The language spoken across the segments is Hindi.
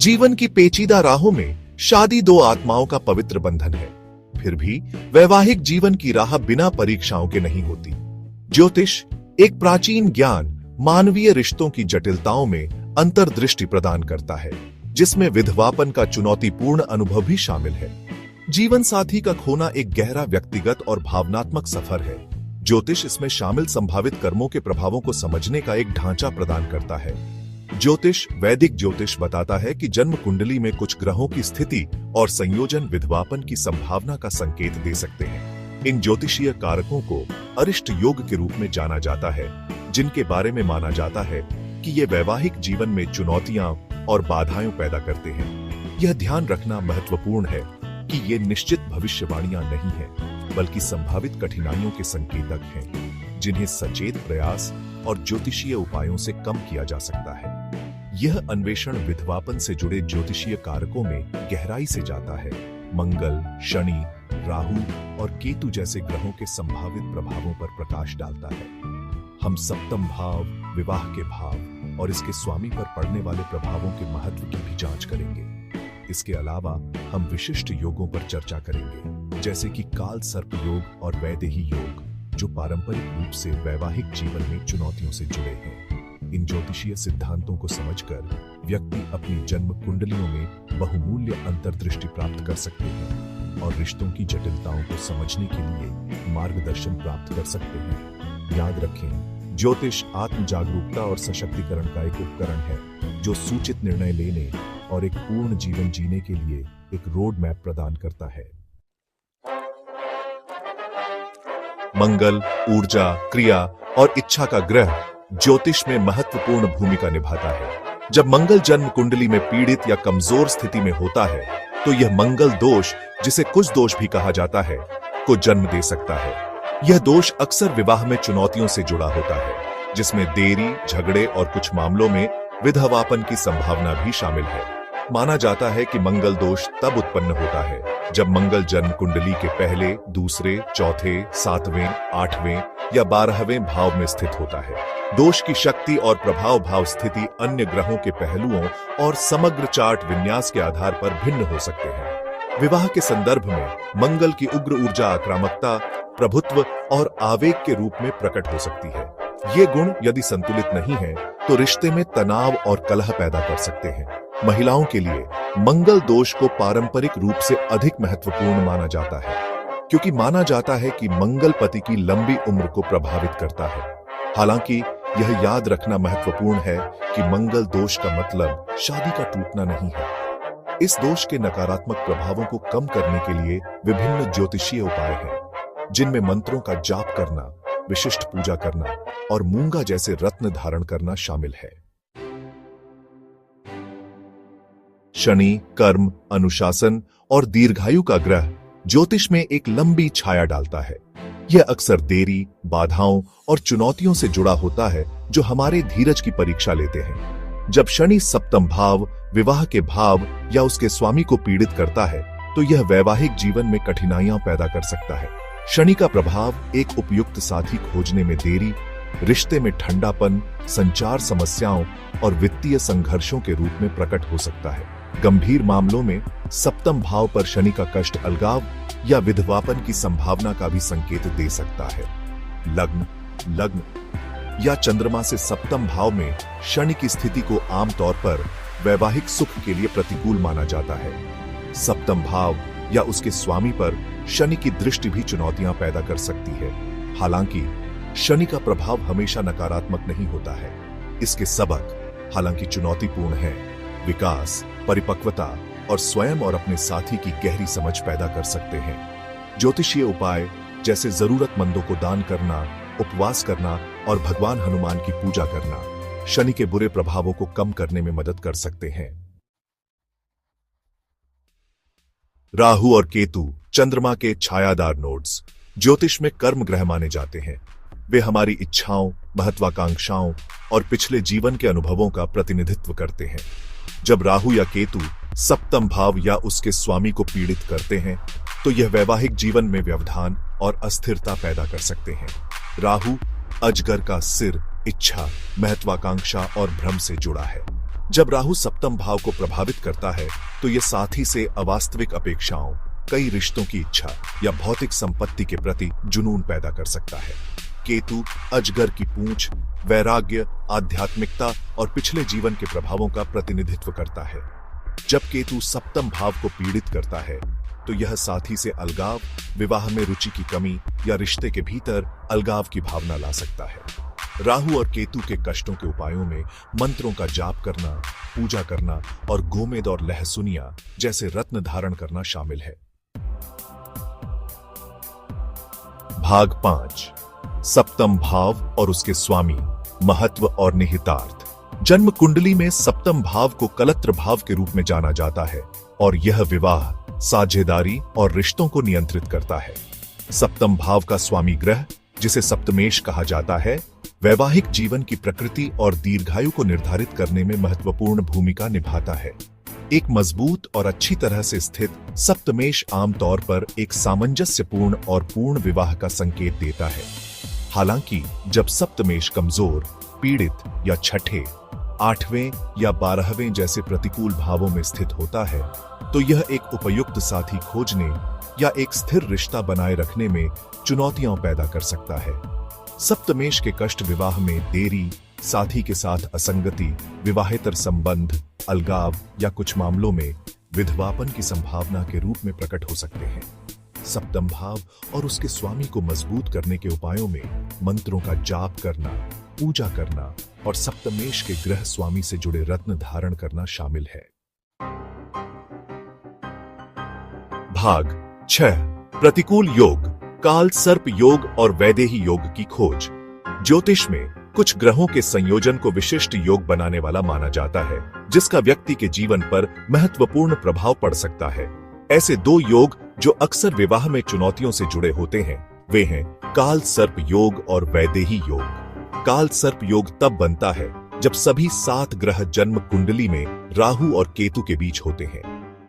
जीवन की पेचीदा राहों में शादी दो आत्माओं का पवित्र बंधन है। फिर भी वैवाहिक जीवन की राह बिना परीक्षाओं के नहीं होती। ज्योतिष एक प्राचीन ज्ञान मानवीय रिश्तों की जटिलताओं में अंतर्दृष्टि प्रदान करता है, जिसमें विधवापन का चुनौतीपूर्ण अनुभव भी शामिल है। जीवन साथी का खोना एक गहरा व्यक्तिगत और भावनात्मक सफर है। ज्योतिष इसमें शामिल संभावित कर्मों के प्रभावों को समझने का एक ढांचा प्रदान करता है। ज्योतिष वैदिक ज्योतिष बताता है कि जन्म कुंडली में कुछ ग्रहों की स्थिति और संयोजन विधवापन की संभावना का संकेत दे सकते हैं। इन ज्योतिषीय कारकों को अरिष्ट योग के रूप में जाना जाता है, जिनके बारे में माना जाता है कि ये वैवाहिक जीवन में चुनौतियां और बाधाएं पैदा करते हैं। यह ध्यान रखना महत्वपूर्ण है कि ये निश्चित भविष्यवाणियां नहीं हैं, बल्कि संभावित कठिनाइयों के संकेतक हैं, जिन्हें सचेत प्रयास और ज्योतिषीय उपायों से कम किया जा सकता है। यह अन्वेषण विधवापन से जुड़े ज्योतिषीय कारकों में गहराई से जाता है। मंगल, शनि, राहु और केतु जैसे ग्रहों के संभावित प्रभावों पर प्रकाश डालता है। हम सप्तम भाव, विवाह के भाव और इसके स्वामी पर पड़ने वाले प्रभावों के महत्व की भी जांच करेंगे। इसके अलावा हम विशिष्ट योगों पर चर्चा करेंगे, जैसे कि काल सर्प योग और वैदेही योग, जो पारंपरिक रूप से वैवाहिक जीवन में चुनौतियों से जुड़े हैं। इन ज्योतिषीय सिद्धांतों को समझकर व्यक्ति अपनी जन्म कुंडलियों में बहुमूल्य अंतर्दृष्टि प्राप्त कर सकते हैं और रिश्तों की जटिलताओं को समझने के लिए मार्गदर्शन प्राप्त कर सकते हैं। याद रखें, ज्योतिष आत्म जागरूकता और सशक्तिकरण का एक उपकरण है, जो सूचित निर्णय लेने और एक पूर्ण जीवन जीने के लिए एक रोड मैप प्रदान करता है। मंगल ऊर्जा, क्रिया और इच्छा का ग्रह ज्योतिष में महत्वपूर्ण भूमिका निभाता है। जब मंगल जन्म कुंडली में पीड़ित या कमजोर स्थिति में होता है, तो यह मंगल दोष, जिसे कुछ दोष भी कहा जाता है, को जन्म दे सकता है। यह दोष अक्सर विवाह में चुनौतियों से जुड़ा होता है, जिसमें देरी, झगड़े और कुछ मामलों में विधवापन की संभावना भी शामिल है। माना जाता है कि मंगल दोष तब उत्पन्न होता है जब मंगल जन्म कुंडली के पहले, दूसरे, चौथे, 7वें, 8वें या 12वें भाव में स्थित होता है। दोष की शक्ति और प्रभाव भाव स्थिति अन्य ग्रहों के पहलुओं और समग्र चार्ट विन्यास के आधार पर भिन्न हो सकते हैं। विवाह के संदर्भ में मंगल की उग्र ऊर्जा आक्रामकता, प्रभुत्व और आवेग के रूप में प्रकट हो सकती है। ये गुण यदि संतुलित नहीं है, तो रिश्ते में तनाव और कलह पैदा कर सकते हैं। महिलाओं के लिए मंगल दोष को पारंपरिक रूप से अधिक महत्वपूर्ण माना जाता है, क्योंकि माना जाता है कि मंगल पति की लंबी उम्र को प्रभावित करता है। हालांकि यह याद रखना महत्वपूर्ण है कि मंगल दोष का मतलब शादी का टूटना नहीं है। इस दोष के नकारात्मक प्रभावों को कम करने के लिए विभिन्न ज्योतिषीय उपाय हैं, जिनमें मंत्रों का जाप करना, विशिष्ट पूजा करना और मूंगा जैसे रत्न धारण करना शामिल है। शनि कर्म, अनुशासन और दीर्घायु का ग्रह ज्योतिष में एक लंबी छाया डालता है। यह अक्सर देरी, बाधाओं और चुनौतियों से जुड़ा होता है, जो हमारे धीरज की परीक्षा लेते हैं। जब शनि सप्तम भाव, विवाह के भाव या उसके स्वामी को पीड़ित करता है, तो यह वैवाहिक जीवन में कठिनाइयां पैदा कर सकता है। शनि का प्रभाव एक उपयुक्त साथी खोजने में देरी, रिश्ते में ठंडापन, संचार समस्याओं और वित्तीय संघर्षों के रूप में प्रकट हो सकता है। गंभीर मामलों में सप्तम भाव पर शनि का कष्ट अलगाव या विधवापन की संभावना का भी संकेत दे सकता है। लग्न या चंद्रमा से सप्तम भाव में शनि की स्थिति को आमतौर पर वैवाहिक सुख के लिए प्रतिकूल माना जाता है। सप्तम भाव या उसके स्वामी पर शनि की दृष्टि भी चुनौतियां पैदा कर सकती है। हालांकि शनि का प्रभाव हमेशा नकारात्मक नहीं होता है। इसके सबक हालांकि चुनौतीपूर्ण है। विकास, परिपक्वता और स्वयं और अपने साथी की गहरी समझ पैदा कर सकते हैं। ज्योतिषीय उपाय जैसे जरूरतमंदों को दान करना, उपवास करना और भगवान हनुमान की पूजा करना शनि के बुरे प्रभावों को कम करने में मदद कर सकते हैं। राहु और केतु चंद्रमा के छायादार नोड्स ज्योतिष में कर्म ग्रह माने जाते हैं। वे हमारी इच्छाओं, महत्वाकांक्षाओं और पिछले जीवन के अनुभवों का प्रतिनिधित्व करते हैं। जब राहु या केतु सप्तम भाव या उसके स्वामी को पीड़ित करते हैं, तो यह वैवाहिक जीवन में व्यवधान और अस्थिरता पैदा कर सकते हैं। राहु अजगर का सिर, इच्छा, महत्वाकांक्षा और भ्रम से जुड़ा है। जब राहु सप्तम भाव को प्रभावित करता है तो यह साथी से अवास्तविक अपेक्षाओं, कई रिश्तों की इच्छा या भौतिक संपत्ति के प्रति जुनून पैदा कर सकता है। केतु अजगर की पूंछ, वैराग्य, आध्यात्मिकता और पिछले जीवन के प्रभावों का प्रतिनिधित्व करता है। जब केतु सप्तम भाव को पीड़ित करता है तो यह साथी से अलगाव, विवाह में रुचि की कमी या रिश्ते के भीतर अलगाव की भावना ला सकता है। राहु और केतु के कष्टों के उपायों में मंत्रों का जाप करना, पूजा करना और गोमेद और लहसुनिया जैसे रत्न धारण करना शामिल है। भाग 5, सप्तम भाव और उसके स्वामी, महत्व और निहितार्थ। जन्म कुंडली में सप्तम भाव को कलत्र भाव के रूप में जाना जाता है और यह विवाह, साझेदारी और रिश्तों को नियंत्रित करता है। सप्तम भाव का स्वामी ग्रह, जिसे सप्तमेश कहा जाता है, वैवाहिक जीवन की प्रकृति और दीर्घायु को निर्धारित करने में महत्वपूर्ण भूमिका निभाता है। एक मजबूत और अच्छी तरह से स्थित सप्तमेश आमतौर पर एक सामंजस्यपूर्ण और पूर्ण विवाह का संकेत देता है। हालांकि जब सप्तमेश कमजोर, पीड़ित या छठे, 8वें या 12वें जैसे प्रतिकूल भावों में स्थित होता है तो यह एक उपयुक्त साथी खोजने या एक स्थिर रिश्ता बनाए रखने में चुनौतियां पैदा कर सकता है। सप्तमेश के कष्ट विवाह में देरी, साथी के साथ असंगति, विवाहेतर संबंध, अलगाव या कुछ मामलों में विधवापन की संभावना के रूप में प्रकट हो सकते हैं। सप्तम भाव और उसके स्वामी को मजबूत करने के उपायों में मंत्रों का जाप करना, पूजा करना और सप्तमेश के ग्रह स्वामी से जुड़े रत्न धारण करना शामिल है। भाग 6, प्रतिकूल योग, काल सर्प योग और वैदेही योग की खोज। ज्योतिष में कुछ ग्रहों के संयोजन को विशिष्ट योग बनाने वाला माना जाता है, जिसका व्यक्ति के जीवन पर महत्वपूर्ण प्रभाव पड़ सकता है। ऐसे 2 योग जो अक्सर विवाह में चुनौतियों से जुड़े होते हैं, वे हैं काल सर्प योग और वैदेही योग। काल सर्प योग तब बनता है जब सभी 7 ग्रह जन्म कुंडली में राहु और केतु के बीच होते हैं।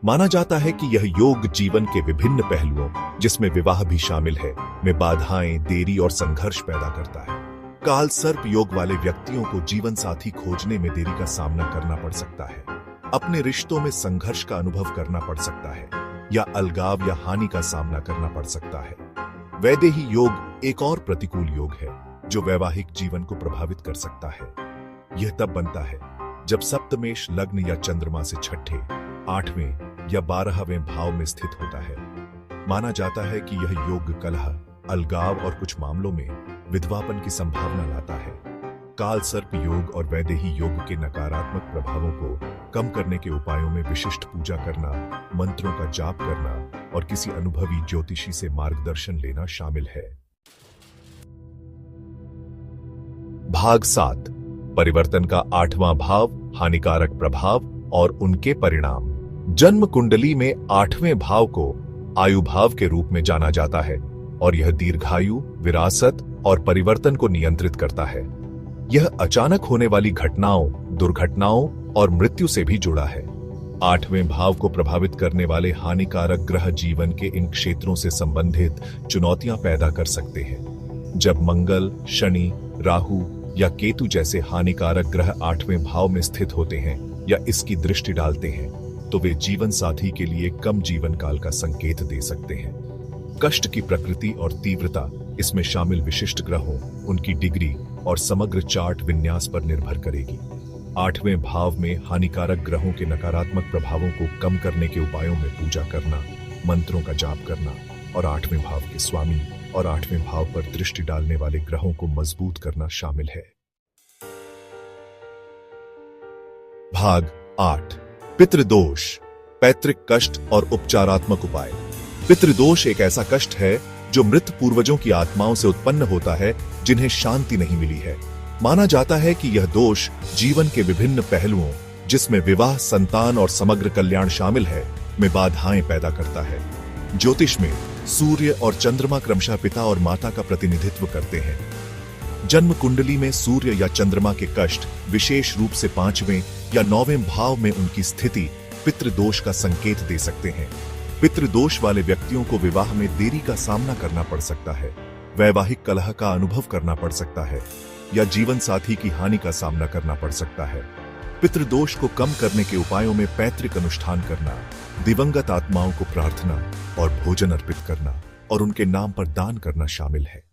माना जाता है कि यह योग जीवन के विभिन्न पहलुओं, जिसमें विवाह भी शामिल है, में बाधाएं, देरी और संघर्ष पैदा करता है। काल सर्प योग वाले व्यक्तियों को जीवन साथी खोजने में देरी का सामना करना पड़ सकता है, अपने रिश्तों में संघर्ष का अनुभव करना पड़ सकता है या अलगाव या हानि का सामना करना पड़ सकता है। वैदेही योग एक और प्रतिकूल योग है जो वैवाहिक जीवन को प्रभावित कर सकता है। यह तब बनता है जब सप्तमेश लग्न या चंद्रमा से छठे, 8वें या 12वें भाव में स्थित होता है। माना जाता है कि यह योग कलह, अलगाव और कुछ मामलों में विधवापन की संभावना लाता है। काल सर्प योग और वैदेही योग के नकारात्मक प्रभावों को कम करने के उपायों में विशिष्ट पूजा करना, मंत्रों का जाप करना और किसी अनुभवी ज्योतिषी से मार्गदर्शन लेना शामिल है। भाग 7, परिवर्तन का 8वां भाव, हानिकारक प्रभाव और उनके परिणाम। जन्म कुंडली में 8वें भाव को आयु भाव के रूप में जाना जाता है और यह दीर्घायु, विरासत और परिवर्तन को नियंत्रित करता है। यह अचानक होने वाली घटनाओं, दुर्घटनाओं और मृत्यु से भी जुड़ा है। 8वें भाव को प्रभावित करने वाले हानिकारक ग्रह जीवन के इन क्षेत्रों से संबंधित चुनौतियां पैदा कर सकते हैं। जब मंगल, शनि, राहु या केतु जैसे हानिकारक ग्रह 8वें भाव में स्थित होते हैं या इसकी दृष्टि डालते हैं तो वे जीवन साथी के लिए कम जीवन काल का संकेत दे सकते हैं। कष्ट की प्रकृति और तीव्रता इसमें शामिल विशिष्ट ग्रहों, उनकी डिग्री और समग्र चार्ट विन्यास पर निर्भर करेगी। 8वें भाव में हानिकारक ग्रहों के नकारात्मक प्रभावों को कम करने के उपायों में पूजा करना, मंत्रों का जाप करना और 8वें भाव के स्वामी और 8वें भाव पर दृष्टि डालने वाले ग्रहों को मजबूत करना शामिल है। भाग 8, पितृदोष, पैतृक कष्ट और उपचारात्मक उपाय। पितृदोष एक ऐसा कष्ट है जो मृत पूर्वजों की आत्माओं से उत्पन्न होता है जिन्हें शांति नहीं मिली है। माना जाता है कि यह दोष जीवन के विभिन्न पहलुओं, जिसमें विवाह, संतान और समग्र कल्याण शामिल है, में बाधाएं पैदा करता है। ज्योतिष में सूर्य और चंद्रमा क्रमशः पिता और माता का प्रतिनिधित्व करते हैं। जन्म कुंडली में सूर्य या चंद्रमा के कष्ट, विशेष रूप से 5वें या 9वें भाव में उनकी स्थिति, पितृदोष का संकेत दे सकते हैं। पितृदोष वाले व्यक्तियों को विवाह में देरी का सामना करना पड़ सकता है, वैवाहिक कलह का अनुभव करना पड़ सकता है या जीवन साथी की हानि का सामना करना पड़ सकता है। पितृदोष को कम करने के उपायों में पैतृक अनुष्ठान करना, दिवंगत आत्माओं को प्रार्थना और भोजन अर्पित करना और उनके नाम पर दान करना शामिल है।